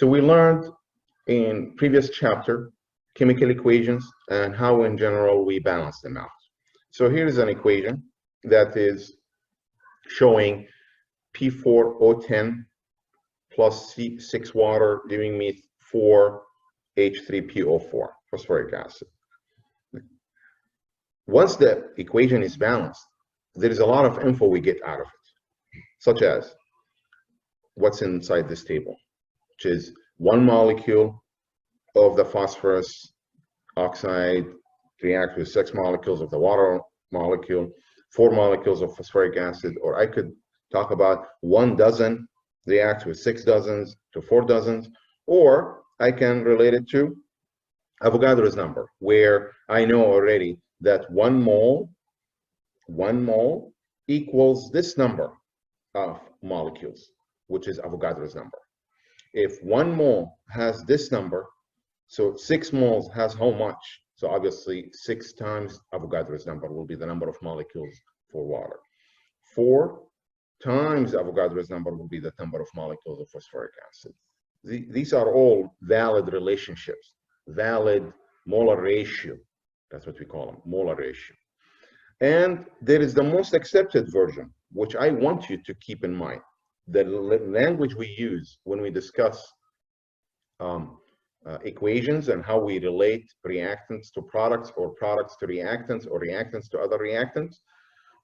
So we learned in previous chapter chemical equations and how in general we balance them out. So here's an equation that is showing P4O10 plus C6 water giving me 4H3PO4, phosphoric acid. Once the equation is balanced, there is a lot of info we get out of it, such as what's inside this table, which is one molecule of the phosphorus oxide reacts with 6 molecules of the water molecule, 4 molecules of phosphoric acid, or I could talk about 1 dozen reacts with 6 dozens to 4 dozens, or I can relate it to Avogadro's number, where I know already that 1 mole equals this number of molecules, which is Avogadro's number. If 1 mole has this number, so 6 moles has how much? So obviously 6 times Avogadro's number will be the number of molecules for water. 4 times Avogadro's number will be the number of molecules of phosphoric acid. These are all valid relationships, valid molar ratio. That's what we call them, molar ratio. And there is the most accepted version, which I want you to keep in mind. The language we use when we discuss equations and how we relate reactants to products, or products to reactants, or reactants to other reactants,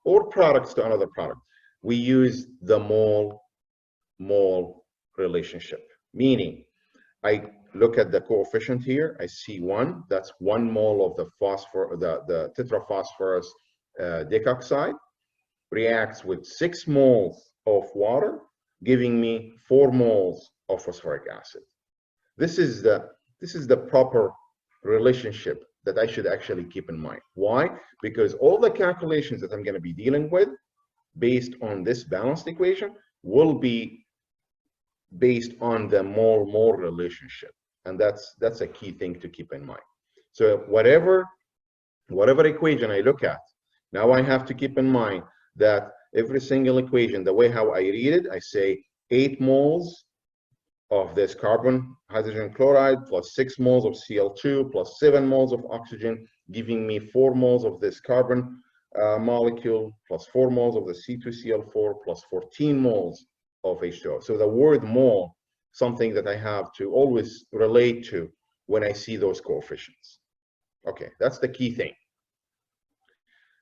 or products to another product, we use the mole relationship. Meaning, I look at the coefficient here, I see 1, that's 1 mole of the the tetraphosphorus dicoxide reacts with 6 moles of water, giving me 4 moles of phosphoric acid. This is the proper relationship that I should actually keep in mind. Why? Because all the calculations that I'm going to be dealing with based on this balanced equation will be based on the mole-mole relationship, and that's a key thing to keep in mind. So whatever equation I look at, now I have to keep in mind that every single equation, the way how I read it, I say 8 moles of this carbon hydrogen chloride plus 6 moles of Cl2 plus 7 moles of oxygen, giving me 4 moles of this carbon molecule plus 4 moles of the C2Cl4 plus 14 moles of H2O. So the word mole, something that I have to always relate to when I see those coefficients. Okay, that's the key thing.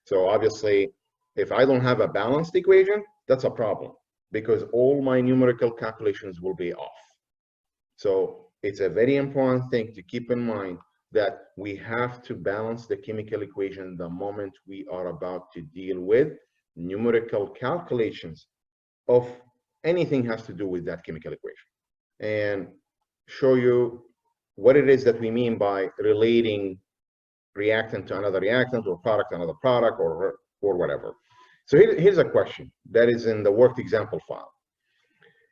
So obviously, if I don't have a balanced equation, that's a problem, because all my numerical calculations will be off. So it's a very important thing to keep in mind that we have to balance the chemical equation the moment we are about to deal with numerical calculations of anything has to do with that chemical equation, and show you what it is that we mean by relating reactant to another reactant, or product to another product, or whatever. So here's a question that is in the worked example file.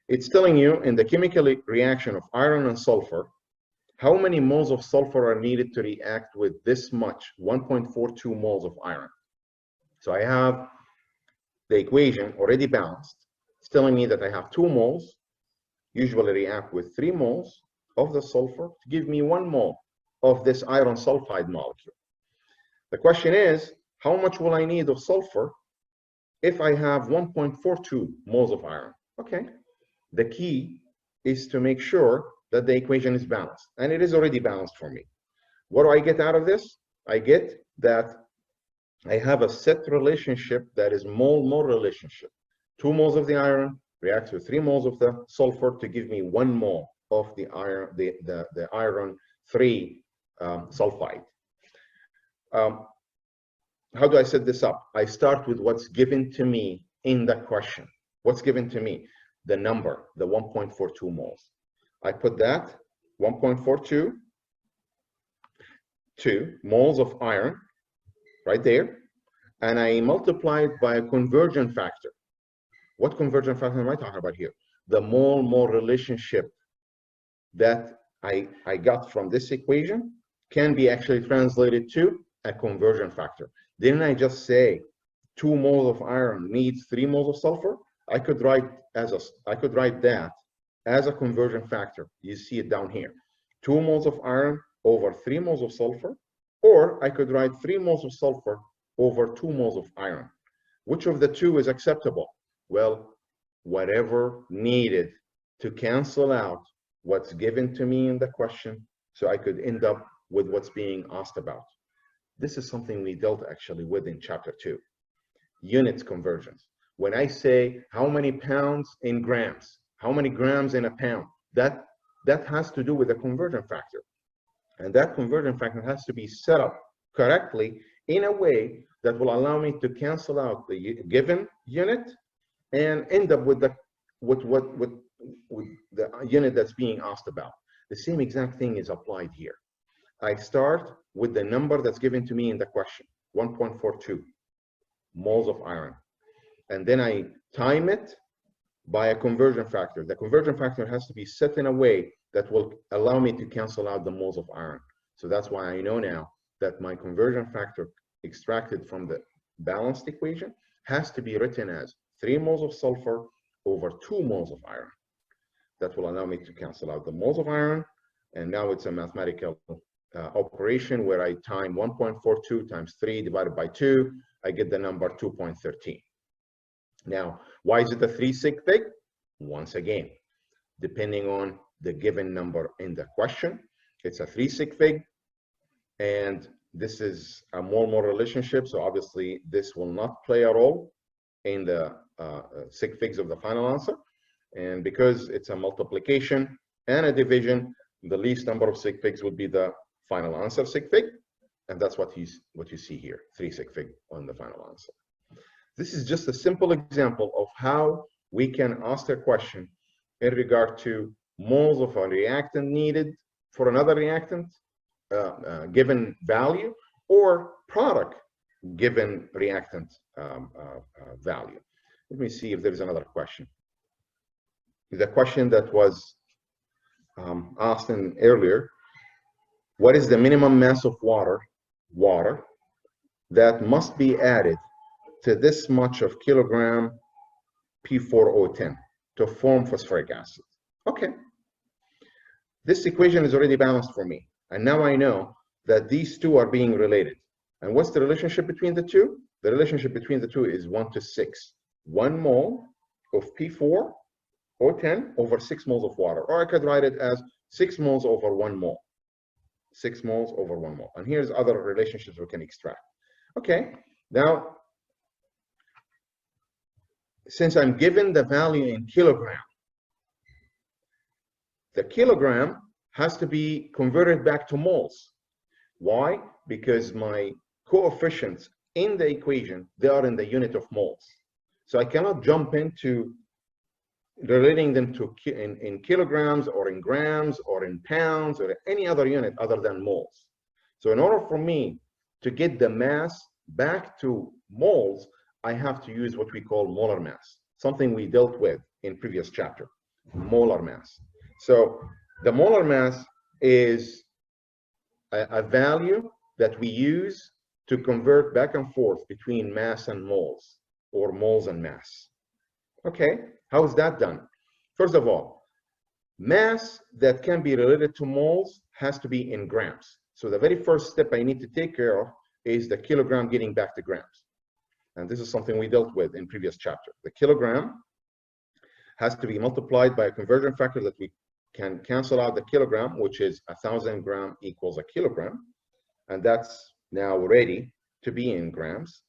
It's telling you in the chemical reaction of iron and sulfur, how many moles of sulfur are needed to react with this much, 1.42 moles of iron. So I have the equation already balanced. It's telling me that I have 2 moles, usually react with 3 moles of the sulfur to give me 1 mole of this iron sulfide molecule. The question is, how much will I need of sulfur if I have 1.42 moles of iron? Okay, the key is to make sure that the equation is balanced, and it is already balanced for me. What do I get out of this? I get that I have a set relationship that is mole-mole relationship. 2 moles of the iron reacts with 3 moles of the sulfur to give me 1 mole of the iron, the iron 3 sulfide. How do I set this up? I start with what's given to me in the question. What's given to me? The number, the 1.42 moles. I put that 1.42, 2 moles of iron right there, and I multiply it by a conversion factor. What conversion factor am I talking about here? The mole-mole relationship that I got from this equation can be actually translated to a conversion factor. Didn't I just say 2 moles of iron needs 3 moles of sulfur? I could write that as a conversion factor. You see it down here. 2 moles of iron over 3 moles of sulfur, or I could write 3 moles of sulfur over 2 moles of iron. Which of the two is acceptable? Well, whatever needed to cancel out what's given to me in the question, so I could end up with what's being asked about. This is something we dealt actually with in chapter 2, units conversions. When I say how many pounds in grams, how many grams in a pound, that has to do with the conversion factor. And that conversion factor has to be set up correctly in a way that will allow me to cancel out the given unit and end up with the unit that's being asked about. The same exact thing is applied here. I start with the number that's given to me in the question, 1.42 moles of iron. And then I time it by a conversion factor. The conversion factor has to be set in a way that will allow me to cancel out the moles of iron. So that's why I know now that my conversion factor extracted from the balanced equation has to be written as 3 moles of sulfur over 2 moles of iron. That will allow me to cancel out the moles of iron. And now it's a mathematical operation where I time 1.42 times 3 divided by 2. I get the number 2.13. Now, why is it a 3 sig fig? Once again, depending on the given number in the question, it's a 3 sig fig. And this is a mole-mole relationship. So obviously, this will not play a role in the sig figs of the final answer. And because it's a multiplication and a division, the least number of sig figs would be the final answer sig fig. And that's what you see here, 3 sig fig on the final answer. This is just a simple example of how we can ask a question in regard to moles of a reactant needed for another reactant given value, or product given reactant value. Let me see if there's another question. The question that was asked earlier, what is the minimum mass of water that must be added to this much of kilogram P4O10 to form phosphoric acid? Okay, this equation is already balanced for me, and now I know that these two are being related. And what's the relationship between the two? The relationship between the two is 1 to 6. 1 mole of P4O10 over 6 moles of water, or I could write it as 6 moles over 1 mole. 6 moles over 1 mole. And here's other relationships we can extract. Okay, now, since I'm given the value in kilogram, the kilogram has to be converted back to moles. Why? Because my coefficients in the equation, they are in the unit of moles. So I cannot jump into relating them to in kilograms or in grams or in pounds or any other unit other than moles. So in order for me to get the mass back to moles, I have to use what we call molar mass, something we dealt with in previous chapter, molar mass. So the molar mass is a value that we use to convert back and forth between mass and moles, or moles and mass. Okay, how is that done? First of all, mass that can be related to moles has to be in grams. So the very first step I need to take care of is the kilogram getting back to grams. And this is something we dealt with in previous chapter. The kilogram has to be multiplied by a conversion factor that we can cancel out the kilogram, which is 1,000 gram equals a kilogram. And that's now ready to be in grams.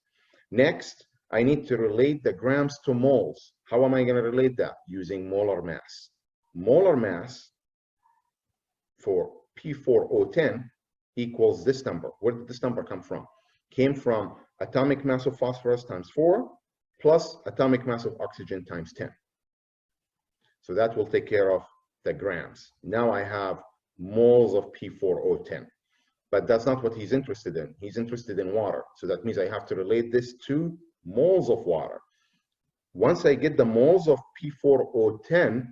Next, I need to relate the grams to moles. How am I going to relate that? Using molar mass. Molar mass for P4O10 equals this number. Where did this number come from? Came from atomic mass of phosphorus times 4 plus atomic mass of oxygen times 10. So that will take care of the grams. Now I have moles of P4O10. But that's not what he's interested in. He's interested in water. So that means I have to relate this to moles of water. Once I get the moles of P4O10,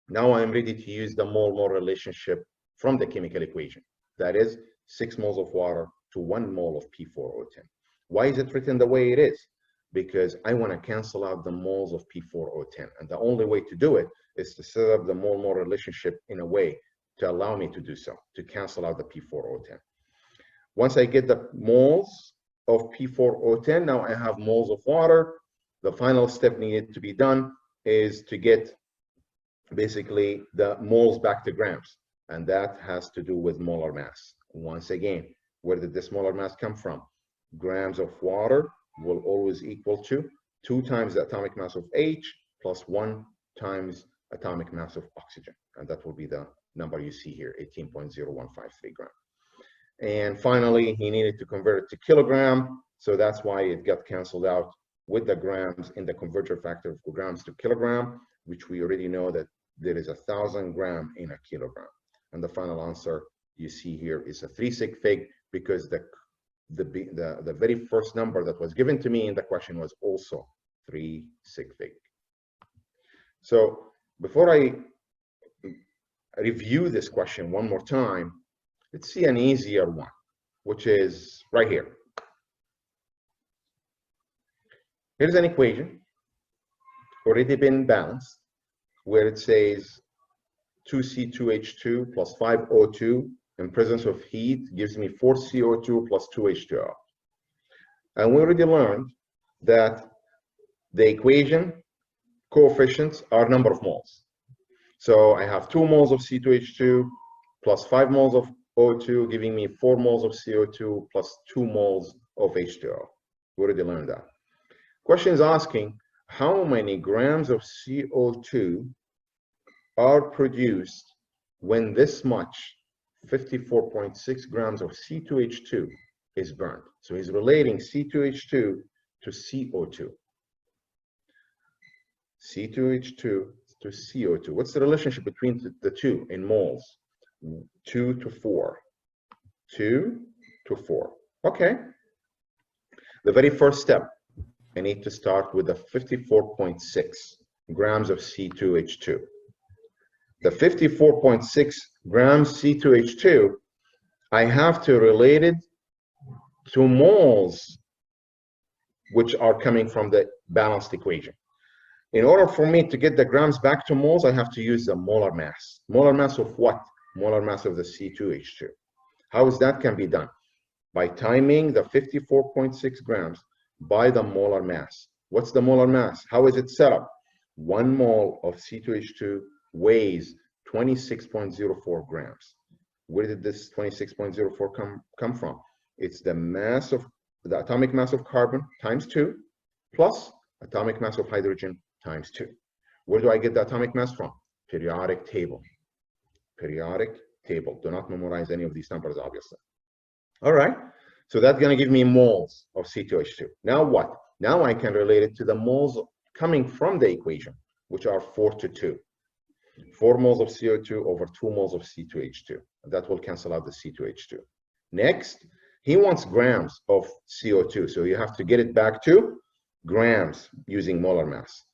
now I'm ready to use the mole-mole relationship from the chemical equation. That is 6 moles of water to 1 mole of P4O10. Why is it written the way it is? Because I want to cancel out the moles of P4O10. And the only way to do it is to set up the mole-mole relationship in a way to allow me to do so, to cancel out the P4O10. Once I get the moles of P4O10, now I have moles of water. The final step needed to be done is to get basically the moles back to grams, and that has to do with molar mass. Once again, where did this molar mass come from? Grams of water will always equal to 2 times the atomic mass of H plus 1 times atomic mass of oxygen, and that will be the number you see here, 18.0153 gram. And finally, he needed to convert it to kilogram, so that's why it got canceled out with the grams in the converter factor of grams to kilogram, which we already know that there is 1,000 gram in a kilogram. And the final answer you see here is a 3 sig fig, because the very first number that was given to me in the question was also 3 sig fig. So before I review this question one more time, let's see an easier one, which is right here. Here's an equation already been balanced, where it says 2C2H2 plus 5O2 in presence of heat gives me 4CO2 plus 2H2O. And we already learned that the equation coefficients are number of moles. So I have 2 moles of C2H2 plus 5 moles of O2 giving me 4 moles of CO2 plus 2 moles of H2O. We already learned that. Question is asking how many grams of CO2 are produced when this much 54.6 grams of C2H2 is burned. So he's relating C2H2 to CO2. C2H2 to CO2. What's the relationship between the two in moles? 2 to 4. 2 to 4. Okay. The very first step, I need to start with the 54.6 grams of C2H2. The 54.6 grams C2H2, I have to relate it to moles, which are coming from the balanced equation. In order for me to get the grams back to moles, I have to use the molar mass. Molar mass of what? Molar mass of the C2H2. How is that can be done? By timing the 54.6 grams by the molar mass. What's the molar mass? How is it set up? 1 mole of C2H2 weighs 26.04 grams. Where did this 26.04 come from? It's the mass of the atomic mass of carbon times 2 plus atomic mass of hydrogen times 2. Where do I get the atomic mass from? Periodic table. Periodic table. Do not memorize any of these numbers, obviously. All right. So that's going to give me moles of C2H2. Now what? Now I can relate it to the moles coming from the equation, which are 4 to 2. 4 moles of CO2 over 2 moles of C2H2. That will cancel out the C2H2. Next, he wants grams of CO2. So you have to get it back to grams using molar mass.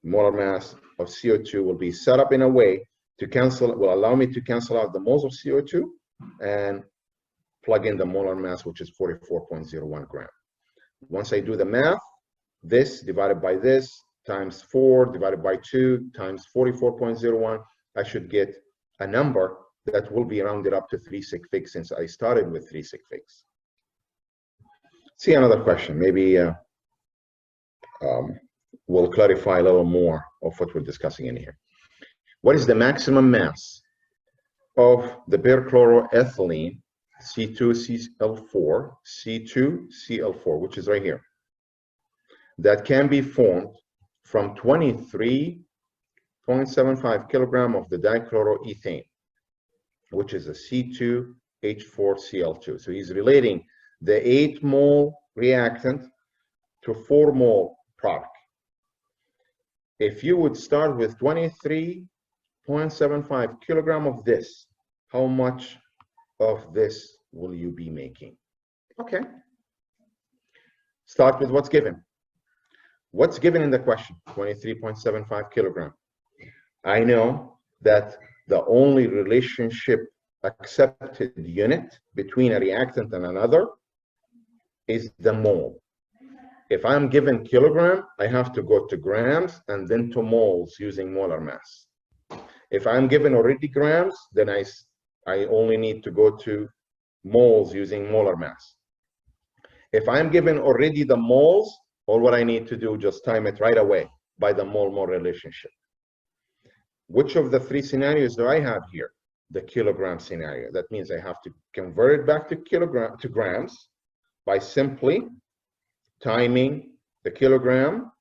Molar mass of CO2 will be set up in a way to cancel, will allow me to cancel out the moles of CO2 and plug in the molar mass, which is 44.01 gram. Once I do the math, this divided by this times 4 divided by 2 times 44.01, I should get a number that will be rounded up to 3 sig figs, since I started with 3 sig figs. See another question. Maybe we'll clarify a little more of what we're discussing in here. What is the maximum mass of the perchloroethylene C2CL4, C2CL4, which is right here, that can be formed from 23.75 kilogram of the dichloroethane, which is a C2H4Cl2. So he's relating the 8 mole reactant to 4 mole product. If you would start with 23.75 kilogram of this, how much of this will you be making? Okay. Start with what's given. What's given in the question? 23.75 kilogram. I know that the only relationship accepted unit between a reactant and another is the mole. If I'm given kilogram, I have to go to grams and then to moles using molar mass. If I'm given already grams, then I only need to go to moles using molar mass. If I'm given already the moles, all what I need to do, just time it right away by the mole-mole relationship. Which of the three scenarios do I have here? The kilogram scenario. That means I have to convert it back to grams by simply timing the kilogram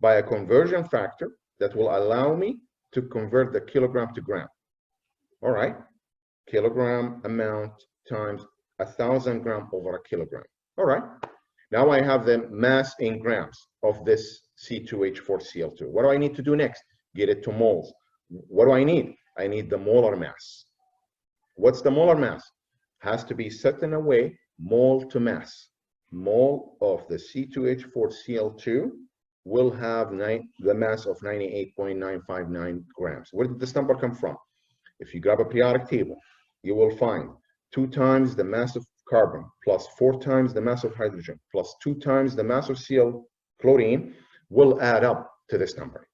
by a conversion factor that will allow me to convert the kilogram to gram. All right, kilogram amount times 1,000 grams over a kilogram. All right, now I have the mass in grams of this C2H4Cl2. What do I need to do next? Get it to moles. What do I need? I need the molar mass. What's the molar mass? Has to be set in a way mole to mass. Mole of the C2H4Cl2 will have the mass of 98.959 grams. Where did this number come from? If you grab a periodic table, you will find 2 times the mass of carbon plus 4 times the mass of hydrogen plus 2 times the mass of Cl chlorine will add up to this number.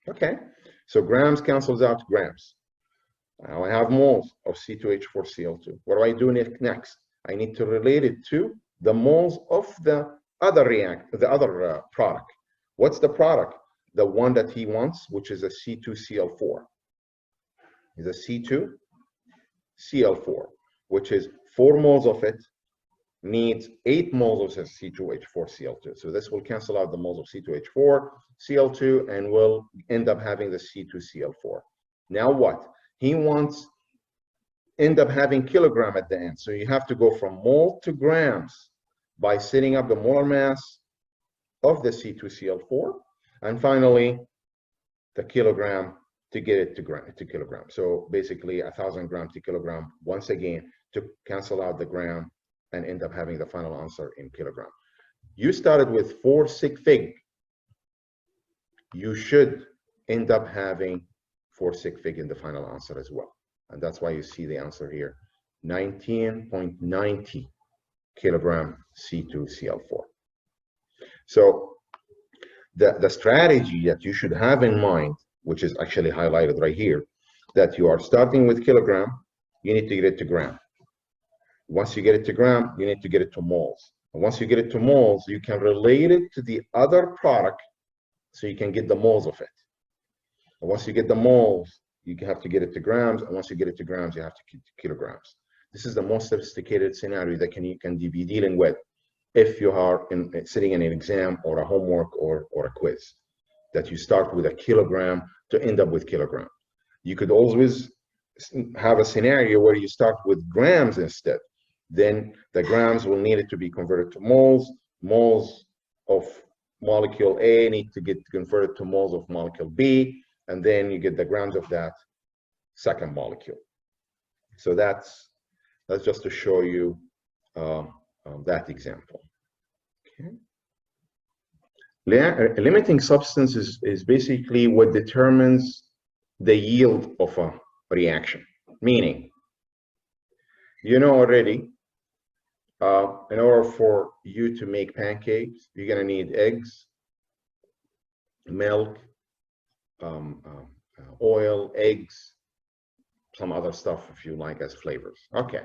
Okay, so grams cancels out grams. Now I have moles of C2H4Cl2. What do I do next? I need to relate it to the moles of the other product. What's the product? The one that he wants, which is a C2Cl4. Is a C2Cl4, which is 4 moles of it needs 8 moles of C2H4Cl2. So this will cancel out the moles of C2H4Cl2 and will end up having the C2Cl4. Now what? He wants end up having kilogram at the end. So you have to go from mole to grams by setting up the molar mass of the C2Cl4, and finally the kilogram to get it to kilogram. So basically 1,000 grams to kilogram, once again, to cancel out the gram and end up having the final answer in kilogram. You started with 4 sig fig. You should end up having 4 sig fig in the final answer as well. And that's why you see the answer here, 19.90 kilogram C2Cl4. So the strategy that you should have in mind, which is actually highlighted right here, that you are starting with kilogram, you need to get it to gram. Once you get it to gram, you need to get it to moles. And once you get it to moles, you can relate it to the other product so you can get the moles of it. And once you get the moles, you have to get it to grams, and once you get it to grams, you have to get to kilograms. This is the most sophisticated scenario that you can be dealing with if you are sitting in an exam or a homework or a quiz, that you start with a kilogram to end up with kilogram. You could always have a scenario where you start with grams instead. Then the grams will need it to be converted to moles. Moles of molecule A need to get converted to moles of molecule B, and then you get the grams of that second molecule. So that's just to show you that example. Okay. Limiting substance is basically what determines the yield of a reaction. Meaning, you know already, in order for you to make pancakes, you're going to need eggs, milk, oil, eggs, some other stuff if you like as flavors. Okay.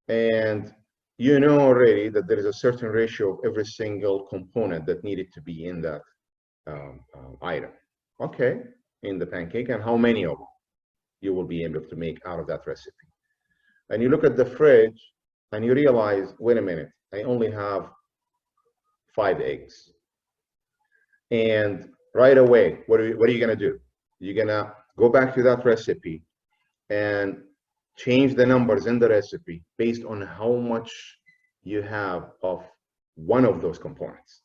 And you know already that there is a certain ratio of every single component that needed to be in that item. Okay, in the pancake, and how many of them you will be able to make out of that recipe. And you look at the fridge and you realize, wait a minute, I only have 5 eggs. And right away, what are you going to do? You're going to go back to that recipe and change the numbers in the recipe based on how much you have of one of those components.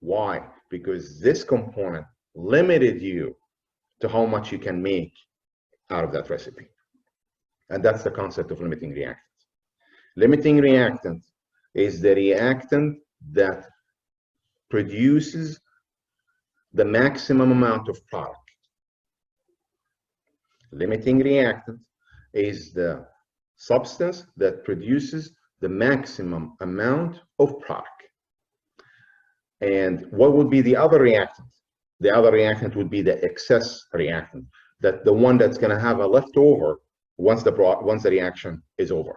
Why? Because this component limited you to how much you can make out of that recipe. And that's the concept of limiting reactant. Limiting reactant is the reactant that produces the maximum amount of product. Limiting reactant is the substance that produces the maximum amount of product. And what would be the other reactant The other reactant would be the excess reactant, that the one that's going to have a leftover once the reaction is over.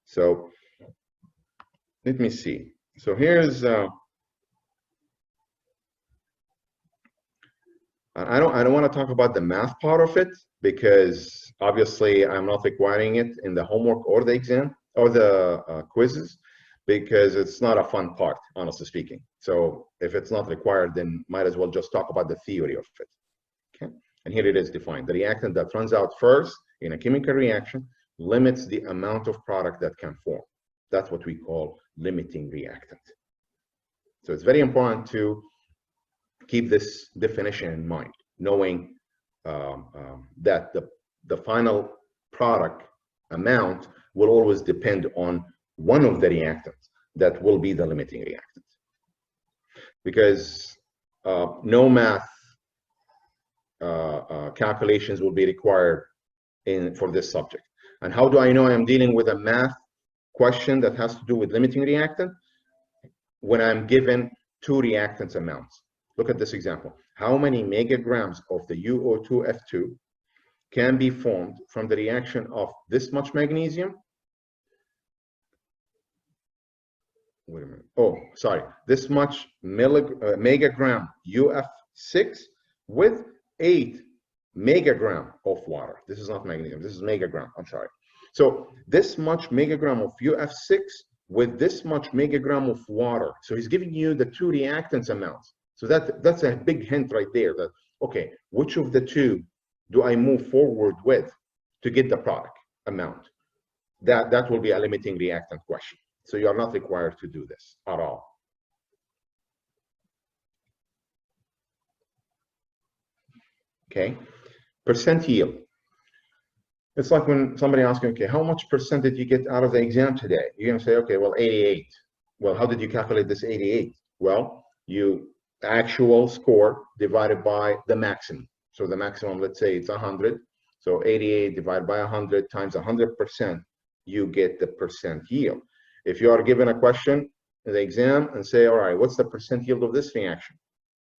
So let me see. So here's I don't want to talk about the math part of it, because obviously I'm not requiring it in the homework or the exam or the quizzes, because it's not a fun part, honestly speaking. So if it's not required, then might as well just talk about the theory of it. Okay, and here it is defined. The reactant that runs out first in a chemical reaction limits the amount of product that can form. That's what we call limiting reactant. So it's very important to keep this definition in mind, knowing that the final product amount will always depend on one of the reactants that will be the limiting reactant. Because no math calculations will be required for this subject. And how do I know I'm dealing with a math question that has to do with limiting reactant? When I'm given two reactants amounts. Look at this example. How many megagrams of the UO2F2 can be formed from the reaction of this much magnesium? Wait a minute. Oh, sorry. This much megagram UF6 with 8 megagram of water. This is not magnesium. This is megagram. I'm sorry. So this much megagram of UF6 with this much megagram of water. So he's giving you the two reactants amounts. So that's a big hint right there that, okay, which of the two do I move forward with to get the product amount? That will be a limiting reactant question. So you are not required to do this at all. Okay, percent yield. It's like when somebody asks you, okay, how much percent did you get out of the exam today? You're going to say, okay, well, 88. Well, how did you calculate this 88? Well, you actual score divided by the maximum. So the maximum, let's say it's 100. So 88 divided by 100 times 100%, you get the percent yield. If you are given a question in the exam and say, all right, what's the percent yield of this reaction?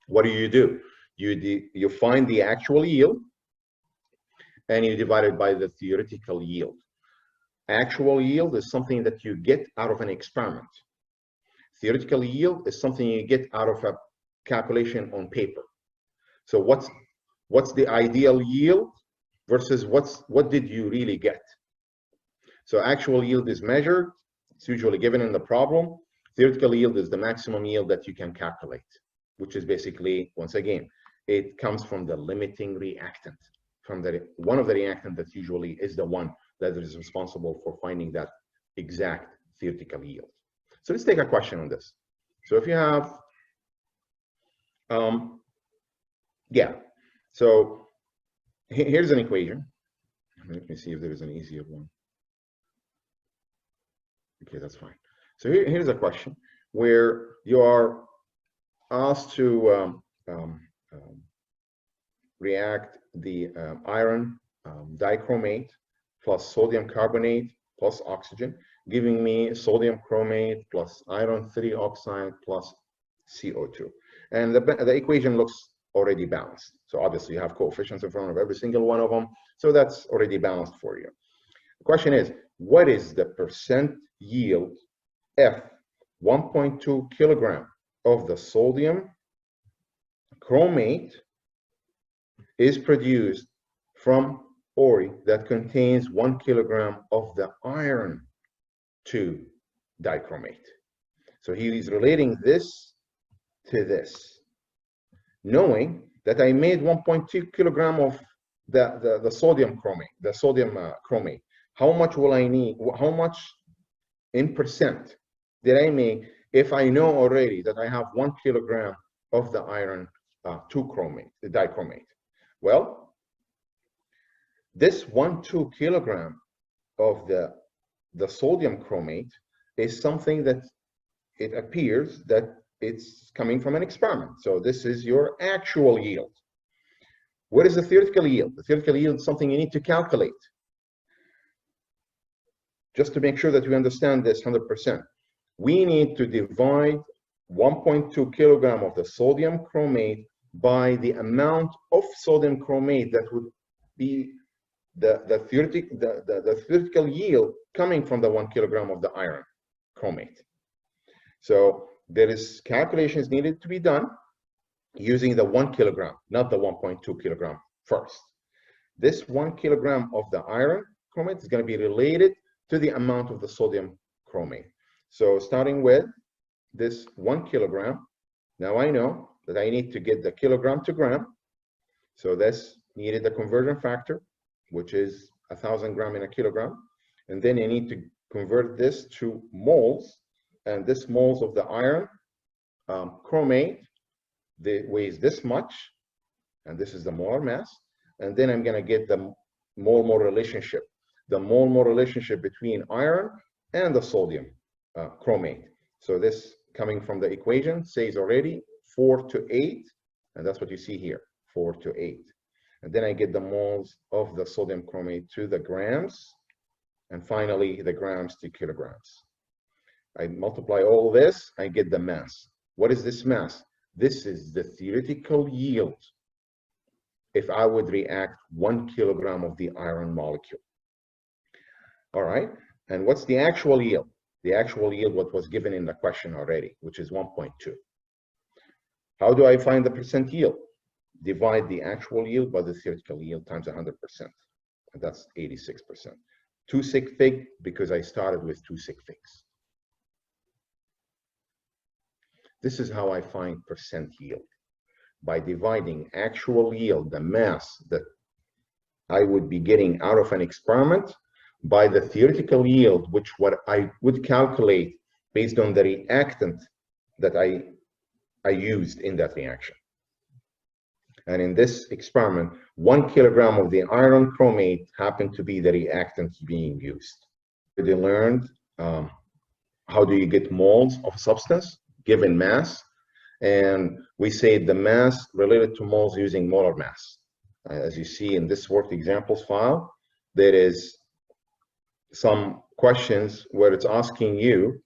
What do? You find the actual yield and you divide it by the theoretical yield. Actual yield is something that you get out of an experiment. Theoretical yield is something you get out of a calculation on paper. So what's the ideal yield versus what did you really get? So actual yield is measured. It's usually given in the problem. Theoretical yield is the maximum yield that you can calculate, which is basically, once again, it comes from the limiting reactant, from one of the reactants that usually is the one that is responsible for finding that exact theoretical yield. So let's take a question on this. So if you have, so here's an equation. Let me see if there is an easier one. Okay, that's fine. So here's a question where you are asked to react the iron dichromate plus sodium carbonate plus oxygen, giving me sodium chromate plus iron 3 oxide plus CO2. And the equation looks already balanced. So obviously you have coefficients in front of every single one of them. So that's already balanced for you. The question is, what is the percent yield F 1.2 kilogram of the sodium chromate is produced from ore that contains 1 kilogram of the iron 2 dichromate? So he is relating this to this, knowing that I made 1.2 kilogram of the sodium chromate, How much will I need? How much in percent did I make if I know already that I have 1 kilogram of the iron 2 chromate, the dichromate? Well, this 1-2 kilogram of the sodium chromate is something that it appears that it's coming from an experiment. So this is your actual yield. What is the theoretical yield? The theoretical yield is something you need to calculate. Just to make sure that we understand this 100%, we need to divide 1.2 kilogram of the sodium chromate by the amount of sodium chromate that would be the theoretical yield coming from the 1 kilogram of the iron chromate. So there is calculations needed to be done using the 1 kilogram, not the 1.2 kilogram first. This 1 kilogram of the iron chromate is going to be related to the amount of the sodium chromate. So starting with this 1 kilogram, now I know that I need to get the kilogram to gram. So this needed the conversion factor, which is 1,000 grams in a kilogram. And then I need to convert this to moles. And this moles of the iron chromate, that weighs this much. And this is the molar mass. And then I'm going to get the mole-mole relationship. The mole-mole relationship between iron and the sodium chromate. So this coming from the equation says already 4 to 8. And that's what you see here, 4 to 8. And then I get the moles of the sodium chromate to the grams, and finally the grams to kilograms. I multiply all this, I get the mass. What is this mass? This is the theoretical yield if I would react 1 kilogram of the iron molecule. All right, and what's the actual yield? The actual yield, what was given in the question already, which is 1.2. How do I find the percent yield? Divide the actual yield by the theoretical yield times 100%. And that's 86%. 2 sig fig, because I started with 2 sig figs. This is how I find percent yield. By dividing actual yield, the mass that I would be getting out of an experiment, by the theoretical yield, which what I would calculate based on the reactant that I used in that reaction. And in this experiment, 1 kilogram of the iron chromate happened to be the reactant being used. They learned how do you get moles of a substance given mass, and we say the mass related to moles using molar mass. As you see in this worked examples file, there is some questions where it's asking you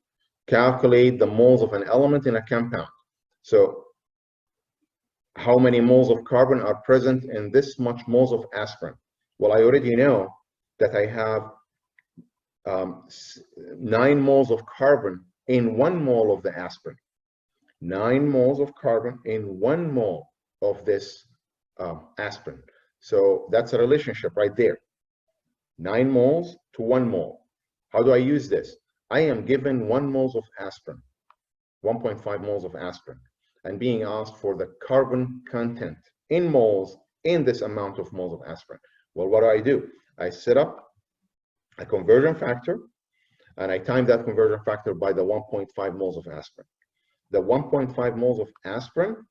calculate the moles of an element in a compound. So how many moles of carbon are present in this much moles of aspirin? Well, I already know that I have 9 moles of carbon in 1 mole of the aspirin. 9 moles of carbon in 1 mole of this aspirin. So that's a relationship right there. 9 moles to 1 mole. How do I use this? I am given 1 moles of aspirin, 1.5 moles of aspirin, and being asked for the carbon content in moles in this amount of moles of aspirin. Well, what do? I set up a conversion factor, and I time that conversion factor by the 1.5 moles of aspirin. The 1.5 moles of aspirin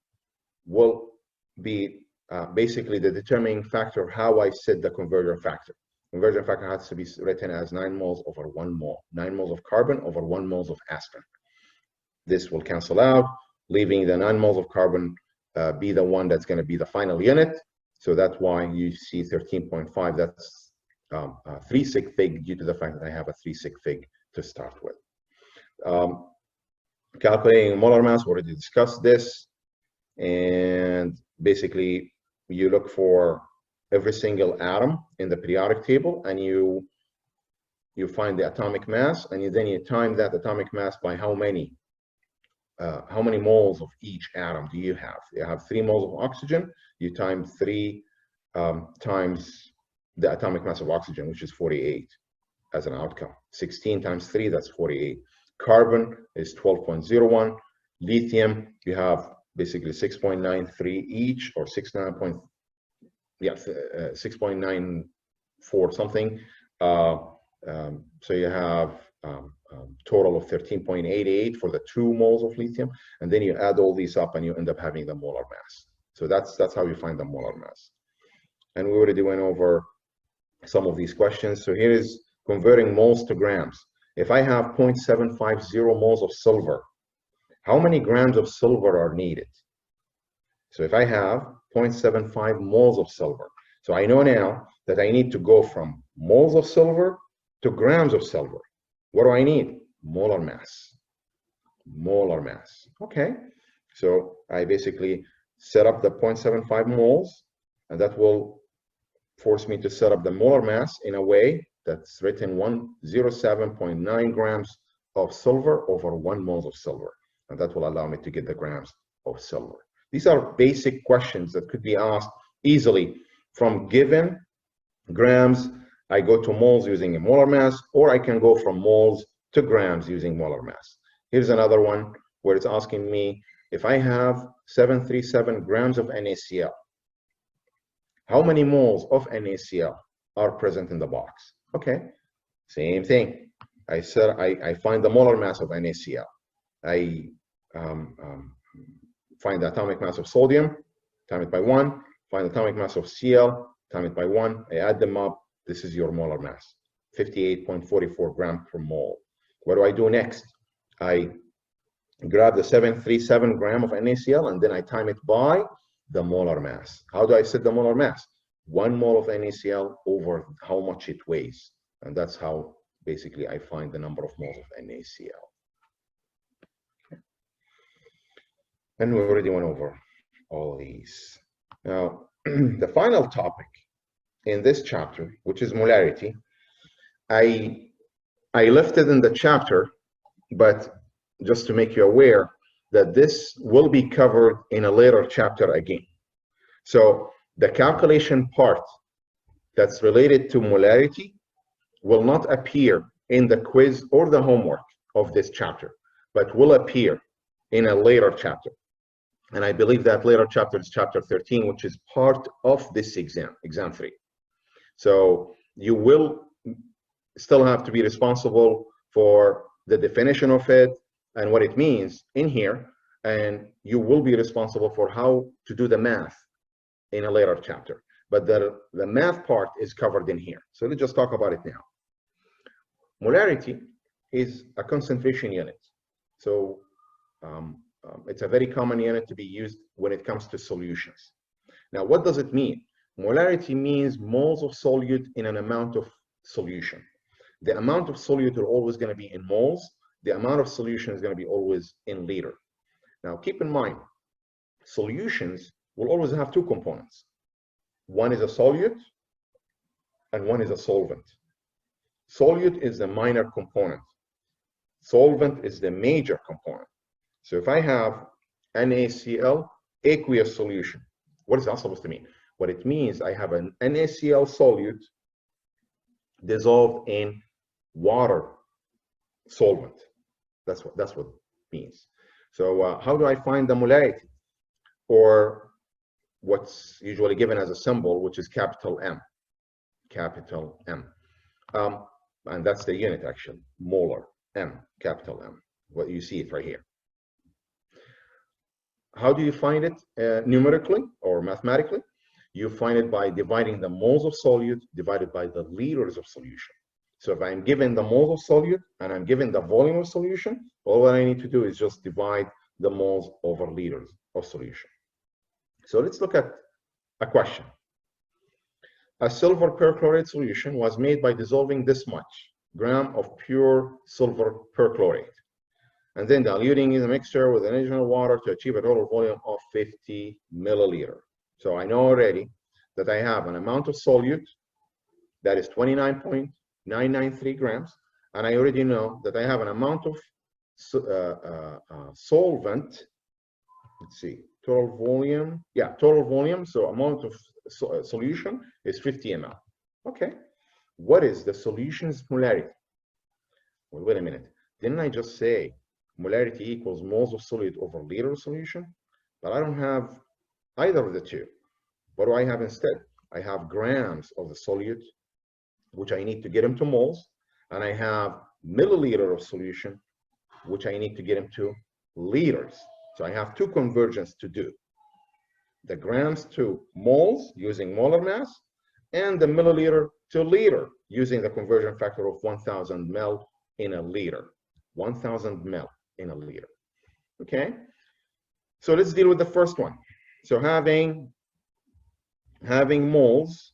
will be basically the determining factor how I set the conversion factor. Conversion factor has to be written as 9 moles over 1 mole. 9 moles of carbon over 1 moles of aspirin. This will cancel out, leaving the 9 moles of carbon be the one that's going to be the final unit. So that's why you see 13.5. That's 3 sig fig due to the fact that I have a 3 sig fig to start with. Calculating molar mass, already discussed this. And basically, you look for every single atom in the periodic table, and you find the atomic mass, and then you time that atomic mass by how many moles of each atom do you have. You have 3 moles of oxygen, you time 3 times the atomic mass of oxygen, which is 48 as an outcome. 16 times 3, that's 48. Carbon is 12.01. Lithium, you have basically 6.93 each, or 6.94 something. So you have total of 13.88 for the 2 moles of lithium, and then you add all these up and you end up having the molar mass. So that's how you find the molar mass. And we already went over some of these questions. So here is converting moles to grams. If I have 0.750 moles of silver, how many grams of silver are needed? So if I have 0.75 moles of silver, so I know now that I need to go from moles of silver to grams of silver. What do I need? Molar mass. molar mass. Okay, so I basically set up the 0.75 moles, and that will force me to set up the molar mass in a way that's written 107.9 grams of silver over 1 mole of silver, and that will allow me to get the grams of silver. These are basic questions that could be asked easily from given grams. I go to moles using a molar mass, or I can go from moles to grams using molar mass. Here's another one where it's asking me if I have 737 grams of NaCl, how many moles of NaCl are present in the box? Okay, same thing. I find the molar mass of NaCl. I find the atomic mass of sodium, time it by 1, find the atomic mass of Cl, time it by 1, I add them up. This is your molar mass, 58.44 grams per mole. What do I do next? I grab the 737 gram of NaCl and then I time it by the molar mass. How do I set the molar mass? 1 mole of NaCl over how much it weighs. And that's how basically I find the number of moles of NaCl. Okay. And we already went over all these. Now, the final topic in this chapter, which is molarity, I left it in the chapter, but just to make you aware that this will be covered in a later chapter again. So the calculation part that's related to molarity will not appear in the quiz or the homework of this chapter, but will appear in a later chapter. And I believe that later chapter is chapter 13, which is part of this exam 3. So you will still have to be responsible for the definition of it and what it means in here, and you will be responsible for how to do the math in a later chapter. But the math part is covered in here. So let's just talk about it now. Molarity is a concentration unit. So it's a very common unit to be used when it comes to solutions. Now, what does it mean? Molarity means moles of solute in an amount of solution. The amount of solute are always going to be in moles. The amount of solution is going to be always in liter. Now, keep in mind, solutions will always have 2 components. One is a solute and one is a solvent. Solute is the minor component. Solvent is the major component. So if I have NaCl aqueous solution, what is that supposed to mean? What it means, I have an NaCl solute dissolved in water solvent. That's what it means. So how do I find the molarity? Or what's usually given as a symbol, which is capital M. Capital M. And that's the unit actually, molar, M, capital M. What you see it right here. How do you find it numerically or mathematically? You find it by dividing the moles of solute divided by the liters of solution. So if I'm given the moles of solute and I'm given the volume of solution, all what I need to do is just divide the moles over liters of solution. So let's look at a question. A silver perchlorate solution was made by dissolving this much gram of pure silver perchlorate and then diluting in the mixture with additional water to achieve a total volume of 50 milliliter. So I know already that I have an amount of solute that is 29.993 grams, and I already know that I have an amount of solvent. Let's see, total volume. Yeah, total volume. So amount of solution is 50 ml. Okay, what is the solution's molarity? Well, wait a minute. Didn't I just say molarity equals moles of solute over liter of solution? But I don't have either of the two. What do I have instead? I have grams of the solute, which I need to get into moles, and I have milliliter of solution, which I need to get into liters. So I have 2 conversions to do. The grams to moles using molar mass, and the milliliter to liter using the conversion factor of 1000 ml in a liter. 1000 ml in a liter. Okay, so let's deal with the first one. So having moles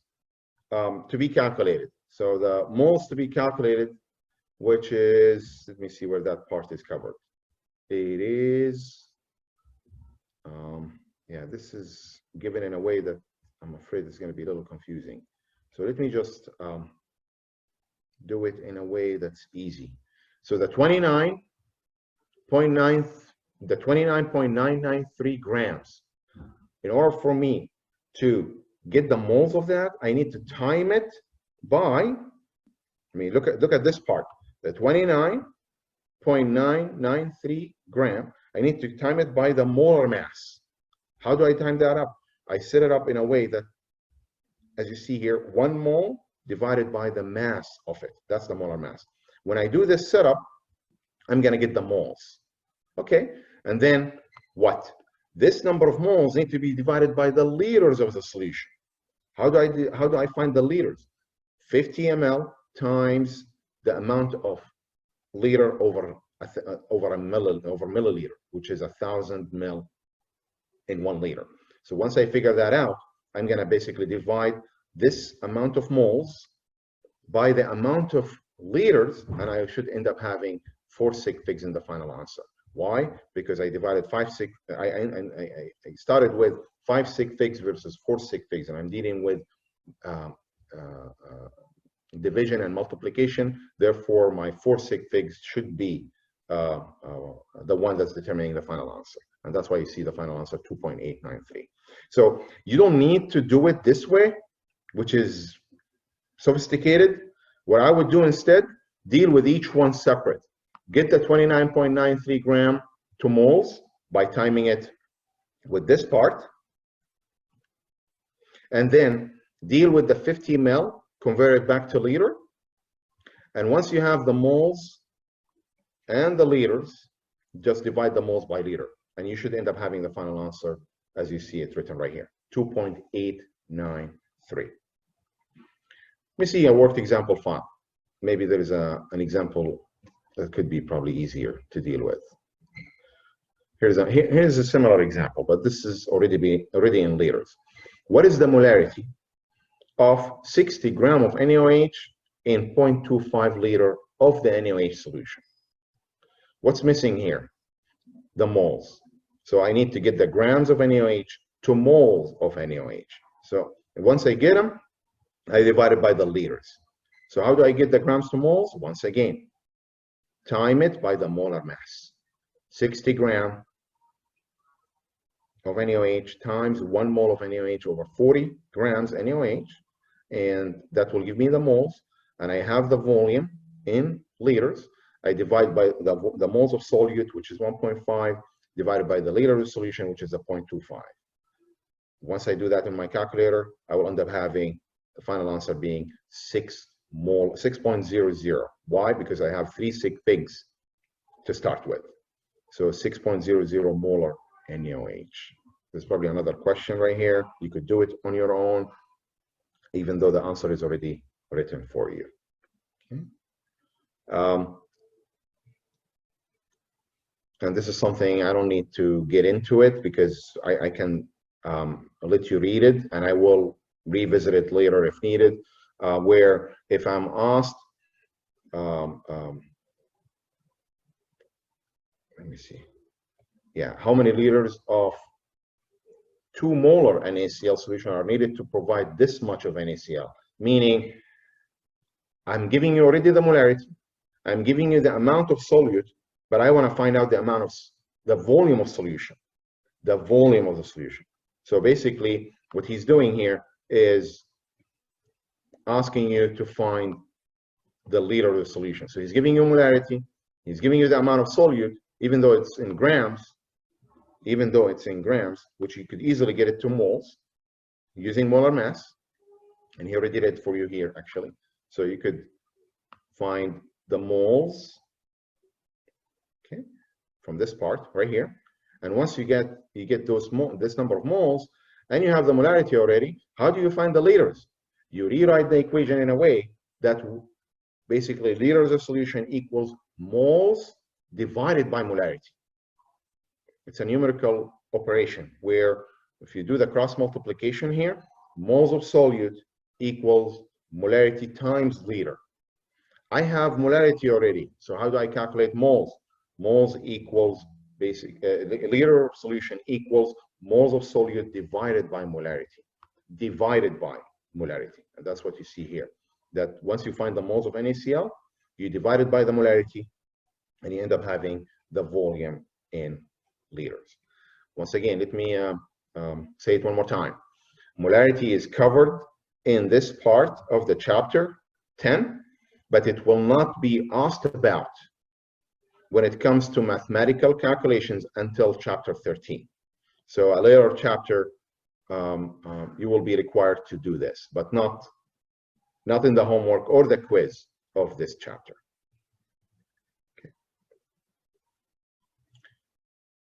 to be calculated. So the moles to be calculated, which is, let me see where that part is covered. it is, yeah, this is given in a way that I'm afraid it's going to be a little confusing. So let me just do it in a way that's easy. So the 29.993 grams, in order for me to get the moles of that, I need to time it by, I mean, look at this part, the 29.993 gram, I need to time it by the molar mass. How do I time that up? I set it up in a way that, as you see here, 1 mole divided by the mass of it. That's the molar mass. When I do this setup, I'm going to get the moles. Okay, and then what? This number of moles need to be divided by the liters of the solution. How do I find the liters? 50 ml times the amount of liter over milliliter, which is 1,000 ml in 1 liter. So once I figure that out, I'm going to basically divide this amount of moles by the amount of liters, and I should end up having 4 sig figs in the final answer. Why? Because I divided 5 sig. I started with 5 sig figs versus 4 sig figs, and I'm dealing with division and multiplication. Therefore, my 4 sig figs should be the one that's determining the final answer, and that's why you see the final answer 2.893. So you don't need to do it this way, which is sophisticated. What I would do instead, deal with each one separate. Get the 29.93 gram to moles by timing it with this part, and then deal with the 50 ml, convert it back to liter, and once you have the moles and the liters, just divide the moles by liter, and you should end up having the final answer as you see it written right here, 2.893. Let me see a worked example file. Maybe there is an example that could be probably easier to deal with. Here's a similar example, but this is already in liters. What is the molarity of 60 gram of NaOH in 0.25 liter of the NaOH solution? What's missing here? The moles. So I need to get the grams of NaOH to moles of NaOH. So once I get them, I divide it by the liters. So how do I get the grams to moles? Once again, time it by the molar mass. 60 gram of NaOH times 1 mole of NaOH over 40 grams NaOH, and that will give me the moles, and I have the volume in liters. I divide by the moles of solute, which is 1.5, divided by the liter of solution, which is a 0.25. Once I do that in my calculator, I will end up having the final answer being 6.00. Why? Because I have 3 sig figs to start with. So 6.00 molar NaOH. There's probably another question right here. You could do it on your own, even though the answer is already written for you. Okay. And this is something I don't need to get into it because I can let you read it, and I will revisit it later if needed, where if I'm asked, let me see, yeah, how many liters of 2 molar NaCl solution are needed to provide this much of NaCl? Meaning, I'm giving you already the molarity, I'm giving you the amount of solute, but I want to find out the amount of the volume of solution, the volume of the solution. So basically, what he's doing here is asking you to find the liter of the solution. So he's giving you molarity, he's giving you the amount of solute, even though it's in grams, which you could easily get it to moles using molar mass. And he already did it for you here, actually. So you could find the moles, okay, from this part right here. And once you get this number of moles, and you have the molarity already, how do you find the liters? You rewrite the equation in a way that basically liters of solution equals moles divided by molarity. It's a numerical operation where if you do the cross multiplication here, moles of solute equals molarity times liter. I have molarity already, so how do I calculate moles? Moles equals liter of solution equals moles of solute divided by molarity. Divided by molarity. And that's what you see here. That once you find the moles of NaCl, you divide it by the molarity, and you end up having the volume in liters. Once again, let me say it one more time. Molarity is covered in this part of the chapter 10, but it will not be asked about when it comes to mathematical calculations until chapter 13. So a later chapter, you will be required to do this, but not in the homework or the quiz of this chapter.